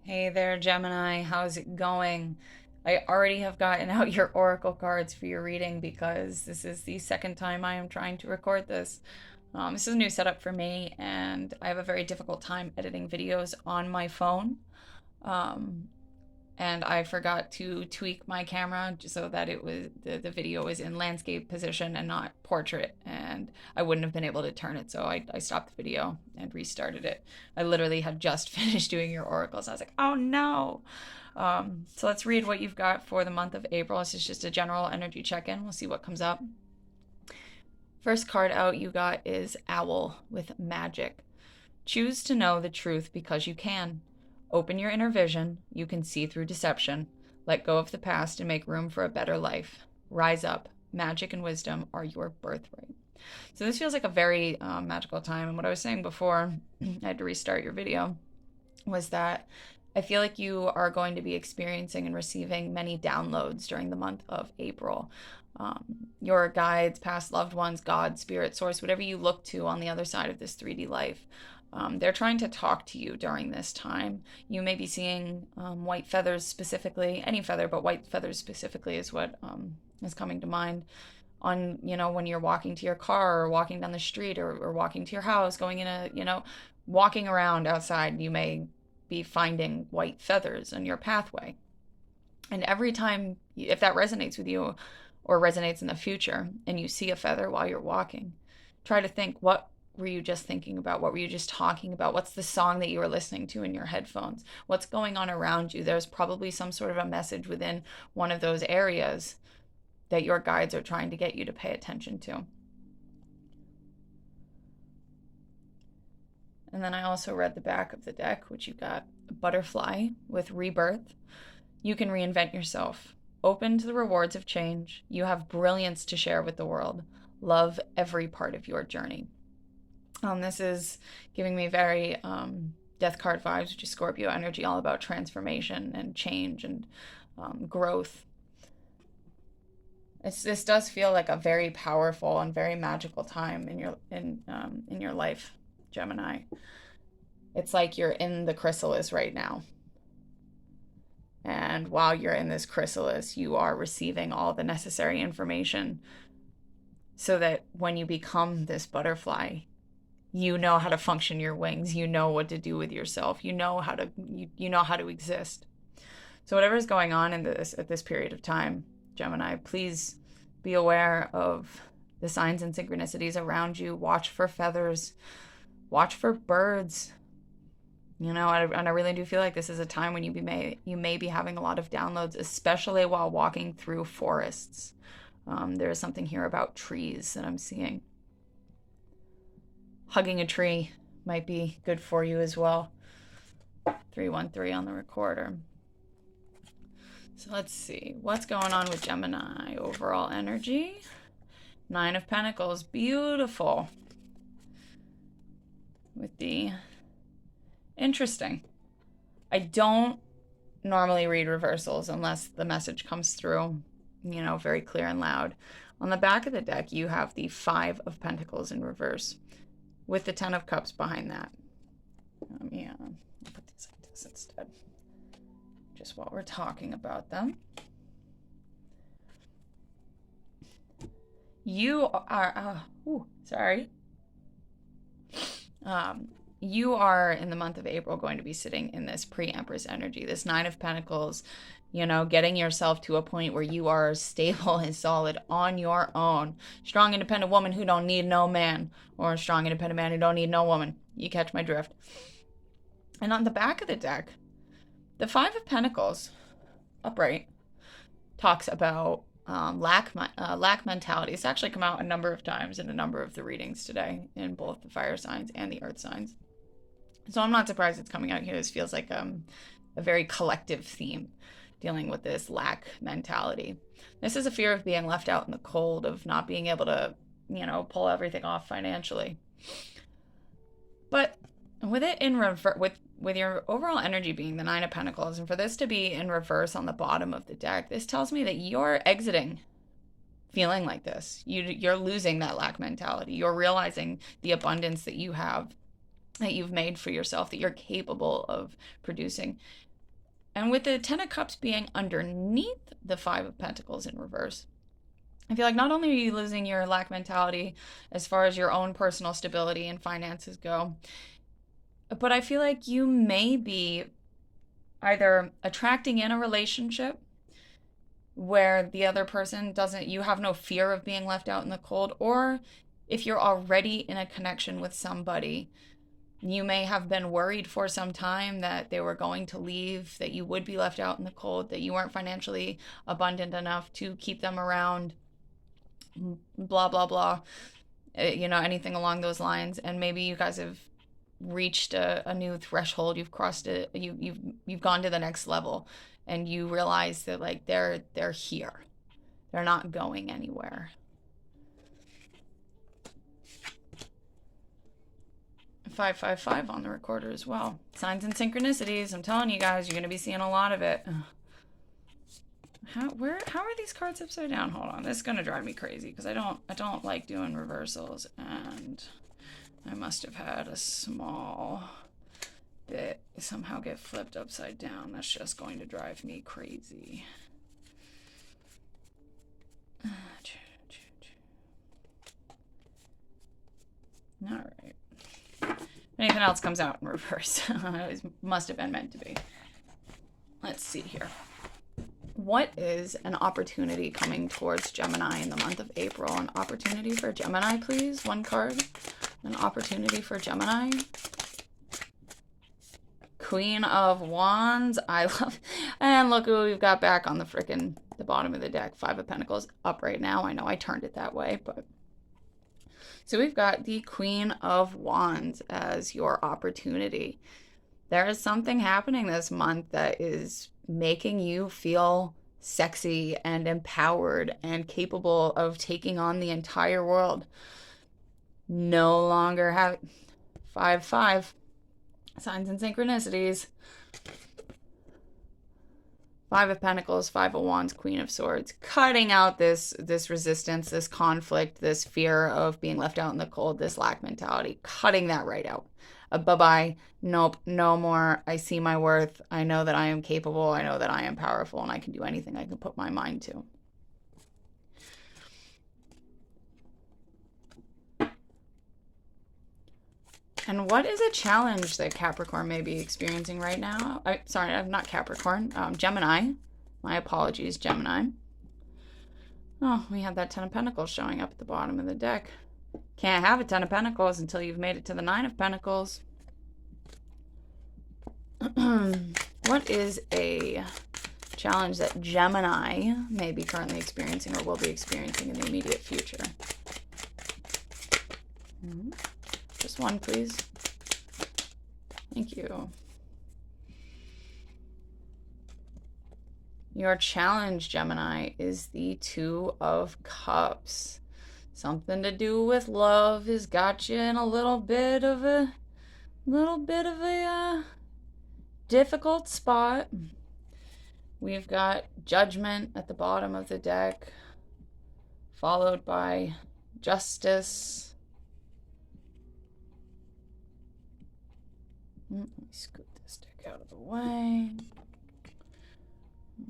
Hey there, Gemini. How's it going? I already have gotten out your oracle cards for your reading because this is the second time I am trying to record this. This is a new setup for me, and I have a very difficult time editing videos on my phone. Um, and I forgot to tweak my camera so that the video was in landscape position and not portrait, and I wouldn't have been able to turn it, so I stopped the video and restarted it. I literally had just finished doing your oracles. I was like, oh no. So let's read what you've got for the month of April. This is just a general energy check-in. We'll see what comes up. First card out you got is Owl with Magic. Choose to know the truth because you can. Open your inner vision. You can see through deception. Let go of the past and make room for a better life. Rise up. Magic and wisdom are your birthright. So this feels like a very magical time. And what I was saying before, I had to restart your video, was that I feel like you are going to be experiencing and receiving many downloads during the month of April. Your guides, past loved ones, God, spirit, source, whatever you look to on the other side of this 3D life. They're trying to talk to you during this time. You may be seeing white feathers specifically, any feather, but white feathers specifically is what is coming to mind on, when you're walking to your car or walking down the street or walking to your house, going in walking around outside, you may be finding white feathers on your pathway. And every time, if that resonates with you or resonates in the future and you see a feather while you're walking, try to think, what were you just thinking about? What were you just talking about? What's the song that you were listening to in your headphones? What's going on around you? There's probably some sort of a message within one of those areas that your guides are trying to get you to pay attention to. And then I also read the back of the deck, which you got a butterfly with rebirth. You can reinvent yourself. Open to the rewards of change. You have brilliance to share with the world. Love every part of your journey. This is giving me very death card vibes, which is Scorpio energy, all about transformation and change and growth. This does feel like a very powerful and very magical time in your life, Gemini. It's like you're in the chrysalis right now. And while you're in this chrysalis, you are receiving all the necessary information so that when you become this butterfly, you know how to function your wings. You know what to do with yourself. You know how to exist. So whatever is going on at this period of time, Gemini, please be aware of the signs and synchronicities around you. Watch for feathers. Watch for birds. And I really do feel like this is a time when you may be having a lot of downloads, especially while walking through forests. There is something here about trees that I'm seeing. Hugging a tree might be good for you as well. 313 on the recorder. So let's see. What's going on with Gemini? Overall energy. 9 of Pentacles. Beautiful. With the... Interesting. I don't normally read reversals unless the message comes through, very clear and loud. On the back of the deck, you have the 5 of Pentacles in reverse, with the 10 of Cups behind that. Let me put these like this instead, just while we're talking about them. You are, you are in the month of April going to be sitting in this pre-Empress energy, this 9 of Pentacles, getting yourself to a point where you are stable and solid on your own. Strong, independent woman who don't need no man, or a strong, independent man who don't need no woman. You catch my drift. And on the back of the deck, the 5 of Pentacles, upright, talks about lack mentality. It's actually come out a number of times in a number of the readings today in both the fire signs and the earth signs. So I'm not surprised it's coming out here. This feels like a very collective theme dealing with this lack mentality. This is a fear of being left out in the cold, of not being able to, pull everything off financially. But with it in reverse, with your overall energy being the 9 of Pentacles, and for this to be in reverse on the bottom of the deck, this tells me that you're exiting feeling like this. You're losing that lack mentality. You're realizing the abundance that you have, that you've made for yourself, that you're capable of producing. And with the Ten of Cups being underneath the Five of Pentacles in reverse, I feel like not only are you losing your lack mentality as far as your own personal stability and finances go, but I feel like you may be either attracting in a relationship where the other person doesn't, you have no fear of being left out in the cold, or if you're already in a connection with somebody, you may have been worried for some time that they were going to leave, that you would be left out in the cold, that you weren't financially abundant enough to keep them around, blah, blah, blah, anything along those lines. And maybe you guys have reached a new threshold. You've crossed it. You've gone to the next level, and you realize that like they're here. They're not going anywhere. 555 on the recorder as well. Signs and synchronicities. I'm telling you guys, you're going to be seeing a lot of it. How are these cards upside down? Hold on. This is going to drive me crazy because I don't like doing reversals, and I must have had a small bit somehow get flipped upside down. That's just going to drive me crazy. All right. Anything else comes out in reverse. It must have been meant to be. Let's see here. What is an opportunity coming towards Gemini in the month of April? An opportunity for Gemini, please. One card. An opportunity for Gemini. Queen of Wands. I love. And look who we've got back on the bottom of the deck. Five of Pentacles up right now. I know I turned it that way, but. So we've got the Queen of Wands as your opportunity. There is something happening this month that is making you feel sexy and empowered and capable of taking on the entire world. No longer have 5-5 signs and synchronicities. Five of Pentacles, Five of Wands, Queen of Swords, cutting out this resistance, this conflict, this fear of being left out in the cold, this lack mentality, cutting that right out. Bye-bye. Nope, no more. I see my worth. I know that I am capable. I know that I am powerful, and I can do anything I can put my mind to. And what is a challenge that Capricorn may be experiencing right now? Sorry, I'm not Capricorn. Gemini. My apologies, Gemini. Oh, we have that Ten of Pentacles showing up at the bottom of the deck. Can't have a Ten of Pentacles until you've made it to the Nine of Pentacles. What is a challenge that Gemini may be currently experiencing or will be experiencing in the immediate future? Just one, please. Thank you. Your challenge, Gemini, is the Two of Cups. Something to do with love has got you in a little bit of a difficult spot. We've got Judgment at the bottom of the deck, followed by Justice. Let me scoot this deck out of the way.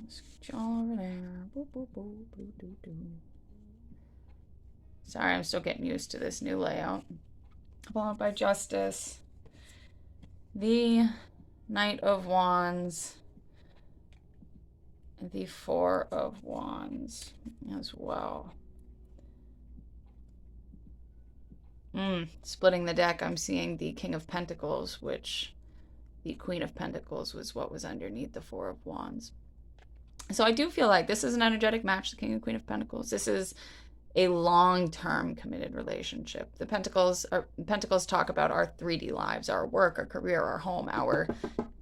Scoot y'all over there. Boop, boop, boop, boop, doo, doo. Sorry, I'm still getting used to this new layout. Followed by Justice. The Knight of Wands. The Four of Wands as well. Splitting the deck, I'm seeing the King of Pentacles, which the Queen of Pentacles was what was underneath the Four of Wands. So I do feel like this is an energetic match, the King and Queen of Pentacles. This is a long-term committed relationship. The Pentacles talk about our 3D lives, our work, our career, our home, our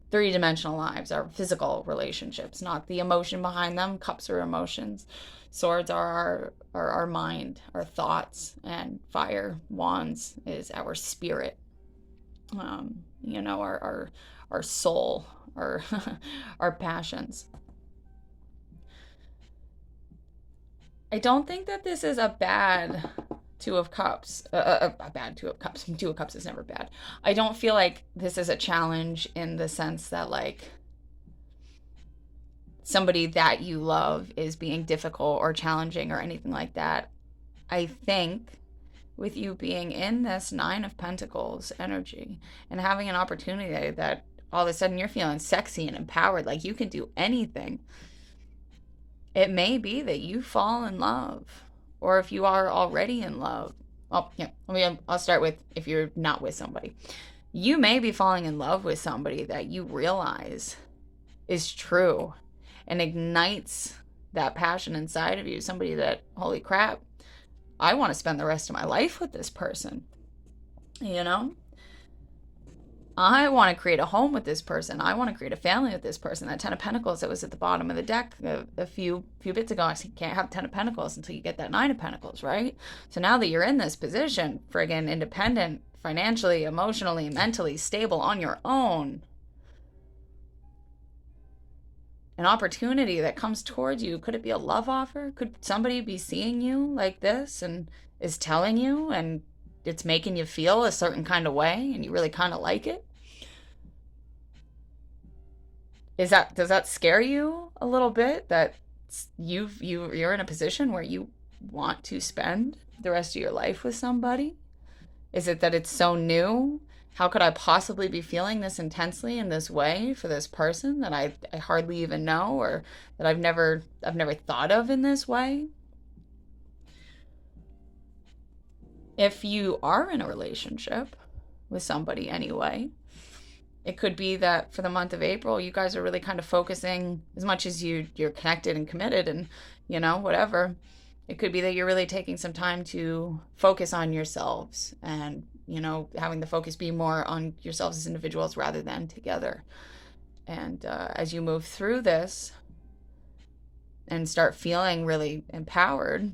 three-dimensional lives, our physical relationships, not the emotion behind them. Cups are emotions. Swords are our mind, our thoughts, and fire, wands, is our spirit. Our soul, our our passions. I don't think that this is a bad Two of Cups. A bad Two of Cups. Two of Cups is never bad. I don't feel like this is a challenge in the sense that, like, somebody that you love is being difficult or challenging or anything like that. I think with you being in this Nine of Pentacles energy and having an opportunity that all of a sudden you're feeling sexy and empowered, like you can do anything, it may be that you fall in love, or if you are already in love. Oh, yeah. I'll start with if you're not with somebody. You may be falling in love with somebody that you realize is true and ignites that passion inside of you. Somebody that, holy crap, I want to spend the rest of my life with this person. You know? I want to create a home with this person. I want to create a family with this person. That Ten of Pentacles that was at the bottom of the deck a few bits ago, I said, you can't have Ten of Pentacles until you get that Nine of Pentacles, right? So now that you're in this position, friggin' independent, financially, emotionally, mentally stable on your own, an opportunity that comes towards you, could it be a love offer? Could somebody be seeing you like this and is telling you, and it's making you feel a certain kind of way and you really kind of like it? Does that scare you a little bit, that you're in a position where you want to spend the rest of your life with somebody? Is it that it's so new? How could I possibly be feeling this intensely in this way for this person that I hardly even know, or that I've never thought of in this way? If you are in a relationship with somebody anyway, it could be that for the month of April, you guys are really kind of focusing, as much as you're connected and committed and, you know, whatever. It could be that you're really taking some time to focus on yourselves and, you know, having the focus be more on yourselves as individuals rather than together. And as you move through this and start feeling really empowered,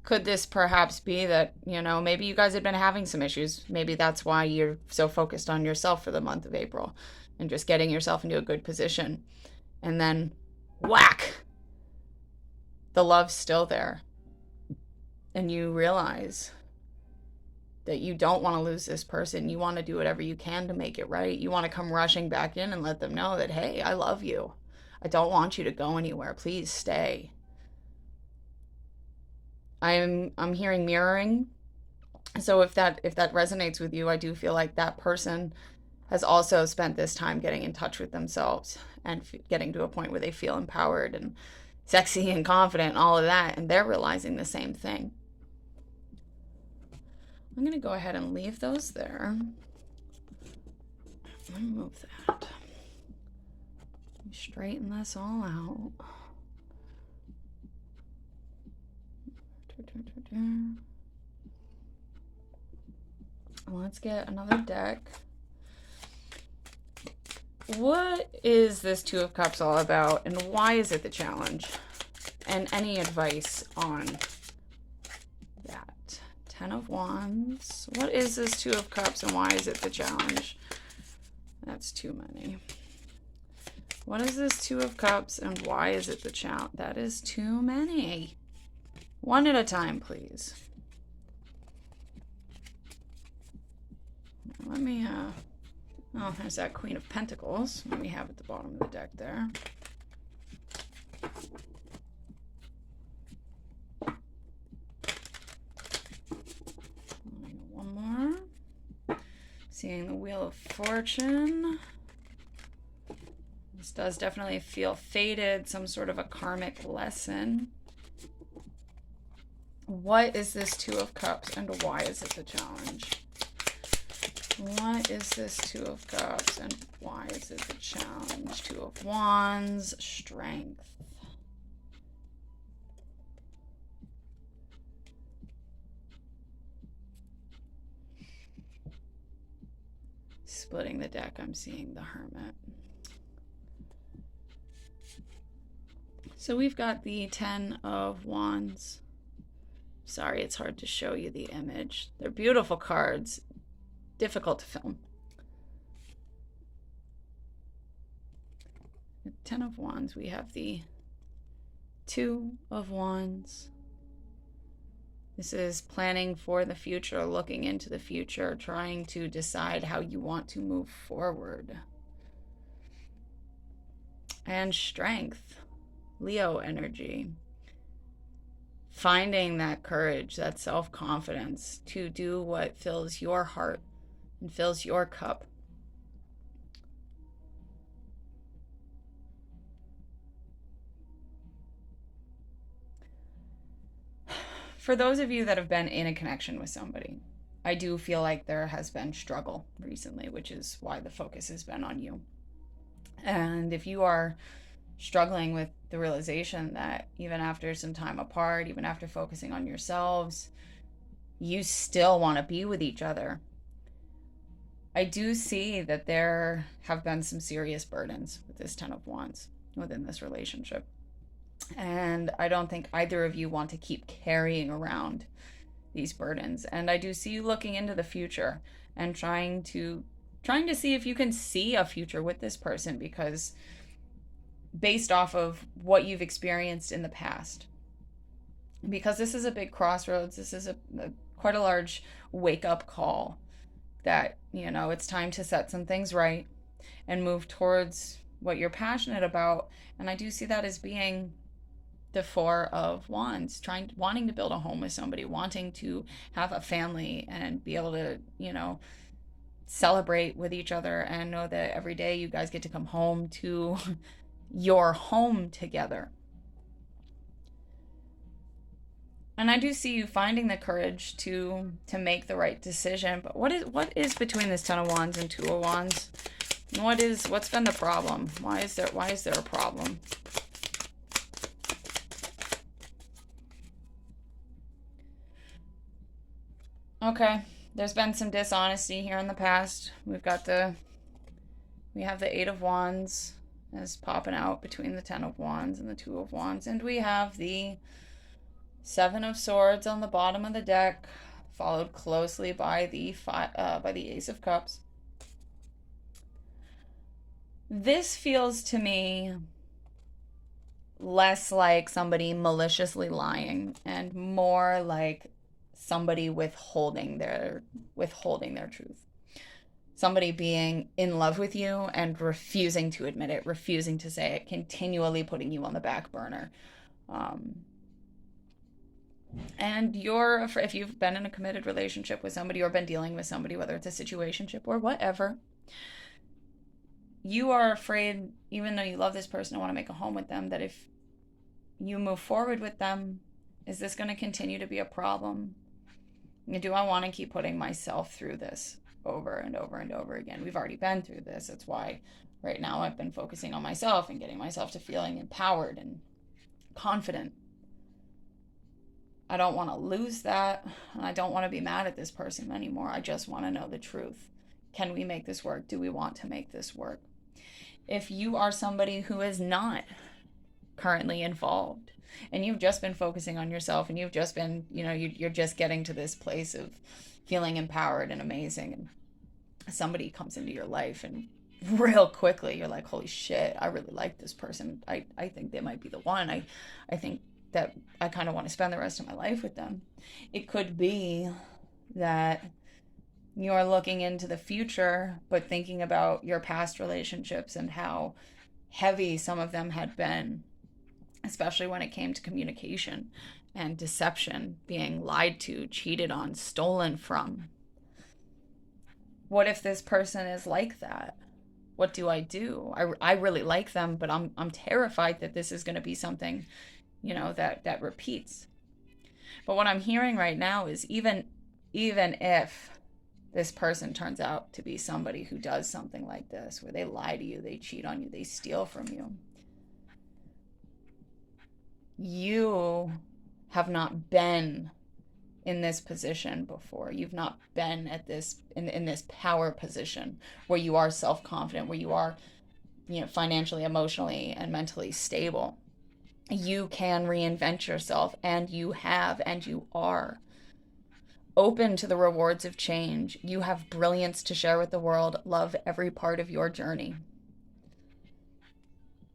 could this perhaps be that, you know, maybe you guys had been having some issues. Maybe that's why you're so focused on yourself for the month of April and just getting yourself into a good position. And then whack, the love's still there. And you realize that you don't want to lose this person. You want to do whatever you can to make it right. You want to come rushing back in and let them know that, hey, I love you. I don't want you to go anywhere. Please stay. I'm hearing mirroring. So if that resonates with you, I do feel like that person has also spent this time getting in touch with themselves and getting to a point where they feel empowered and sexy and confident and all of that, and they're realizing the same thing. I'm going to go ahead and leave those there. Let me move that. Straighten this all out. Let's get another deck. What is this Two of Cups all about, and why is it the challenge? And any advice on that? Ten of Wands. What is this Two of Cups, and why is it the challenge? That's too many. What is this Two of Cups, and why is it the challenge? That is too many. One at a time, please. Let me, oh, there's that Queen of Pentacles. Let me have at the bottom of the deck there. One more. Seeing the Wheel of Fortune. This does definitely feel fated, some sort of a karmic lesson. What is this Two of Cups, and why is it the challenge? What is this Two of Cups, and why is it the challenge? Two of Wands, Strength. Splitting the deck, I'm seeing the Hermit. So we've got the Ten of Wands. Sorry, it's hard to show you the image. They're beautiful cards. Difficult to film. The Ten of Wands, we have the Two of Wands. This is planning for the future, looking into the future, trying to decide how you want to move forward. and strength, Leo energy. Finding that courage, that self-confidence to do what fills your heart and fills your cup. For those of you that have been in a connection with somebody, I do feel like there has been struggle recently, which is why the focus has been on you. And if you are struggling with the realization that even after some time apart, even after focusing on yourselves, you still want to be with each other, I do see that there have been some serious burdens with this Ten of Wands within this relationship. And I don't think either of you want to keep carrying around these burdens. And I do see you looking into the future and trying to see if you can see a future with this person, because based off of what you've experienced in the past, because this is a big crossroads, this is a quite a large wake-up call that, you know, it's time to set some things right and move towards what you're passionate about. And I do see that as being the Four of Wands, wanting to build a home with somebody, wanting to have a family and be able to, you know, celebrate with each other and know that every day you guys get to come home to your home together. And I do see you finding the courage to make the right decision. But what is between this Ten of Wands and Two of Wands? And what's been the problem? Why is there a problem? Okay, there's been some dishonesty here in the past. We have the Eight of Wands as popping out between the Ten of Wands and the Two of Wands, and we have the Seven of Swords on the bottom of the deck, followed closely by the Ace of Cups. This feels to me less like somebody maliciously lying and more like somebody withholding their truth. Somebody being in love with you and refusing to admit it, refusing to say it, continually putting you on the back burner. And if you've been in a committed relationship with somebody or been dealing with somebody, whether it's a situationship or whatever, you are afraid, even though you love this person and want to make a home with them, that if you move forward with them, is this going to continue to be a problem? Do I want to keep putting myself through this over and over and over again? We've already been through this. That's why right now I've been focusing on myself and getting myself to feeling empowered and confident. I don't want to lose that. I don't want to be mad at this person anymore. I just want to know the truth. Can we make this work? Do we want to make this work? If you are somebody who is not currently involved and you've just been focusing on yourself and you've just been, you know, you're just getting to this place of feeling empowered and amazing, and somebody comes into your life and real quickly you're like, holy shit, I really like this person. I think they might be the one. I think that I kind of want to spend the rest of my life with them. It could be that you're looking into the future, but thinking about your past relationships and how heavy some of them had been, especially when it came to communication and deception, being lied to, cheated on, stolen from. What if this person is like that? What do? I really like them, but I'm terrified that this is going to be something, you know, that repeats. But what I'm hearing right now is even if this person turns out to be somebody who does something like this, where they lie to you, they cheat on you, they steal from you, you have not been in this position before. You've not been at this in this power position where you are self-confident, where you are, you know, financially, emotionally, and mentally stable. You can reinvent yourself, and you have, and you are open to the rewards of change. You have brilliance to share with the world. Love every part of your journey.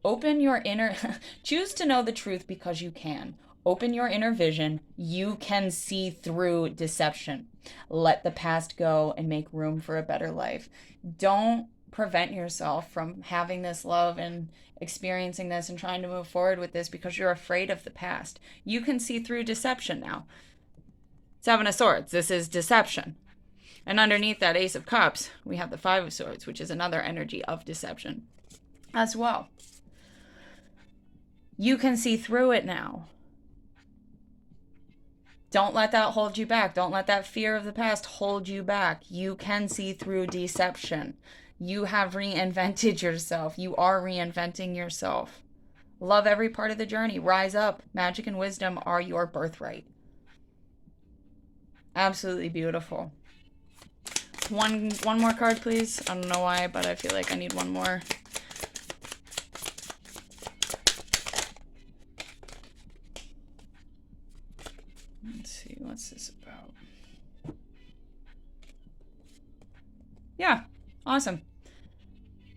Open your inner, choose to know the truth because you can. Open your inner vision. You can see through deception. Let the past go and make room for a better life. Don't prevent yourself from having this love and experiencing this and trying to move forward with this because you're afraid of the past. You can see through deception now. Seven of Swords, this is deception. And underneath that Ace of Cups, we have the Five of Swords, which is another energy of deception as well. You can see through it now. Don't let that hold you back. Don't let that fear of the past hold you back. You can see through deception. You have reinvented yourself. You are reinventing yourself. Love every part of the journey. Rise up. Magic and wisdom are your birthright. Absolutely beautiful. One more card, please. I don't know why, but I feel like I need one more. Let's see, what's this about? Yeah, awesome.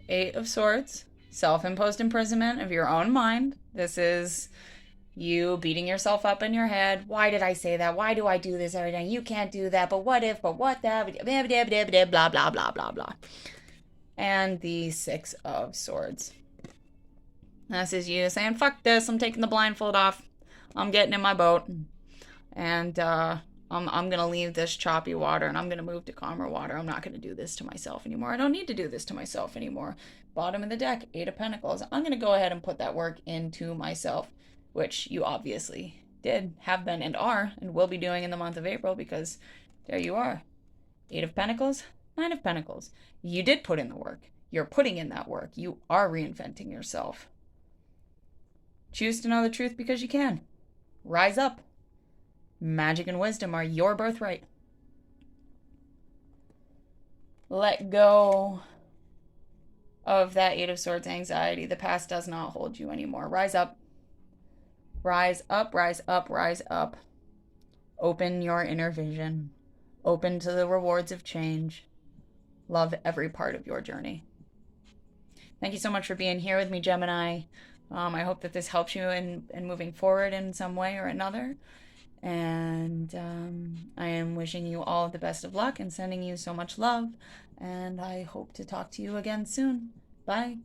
Eight of Swords, self-imposed imprisonment of your own mind. This is you beating yourself up in your head. Why did I say that? Why do I do this every day? You can't do that, but what if, but what that, blah, blah, blah, blah, blah. And the Six of Swords. This is you saying, fuck this, I'm taking the blindfold off. I'm getting in my boat. And I'm going to leave this choppy water and I'm going to move to calmer water. I'm not going to do this to myself anymore. I don't need to do this to myself anymore. Bottom of the deck, Eight of Pentacles. I'm going to go ahead and put that work into myself, which you obviously did, have been, and are, and will be doing in the month of April because there you are. Eight of Pentacles, Nine of Pentacles. You did put in the work. You're putting in that work. You are reinventing yourself. Choose to know the truth because you can. Rise up. Magic and wisdom are your birthright. Let go of that Eight of Swords anxiety. The past does not hold you anymore. Rise up. Rise up, rise up, rise up. Open your inner vision. Open to the rewards of change. Love every part of your journey. Thank you so much for being here with me, Gemini. I hope that this helps you in moving forward in some way or another. And I am wishing you all the best of luck and sending you so much love. And I hope to talk to you again soon. Bye.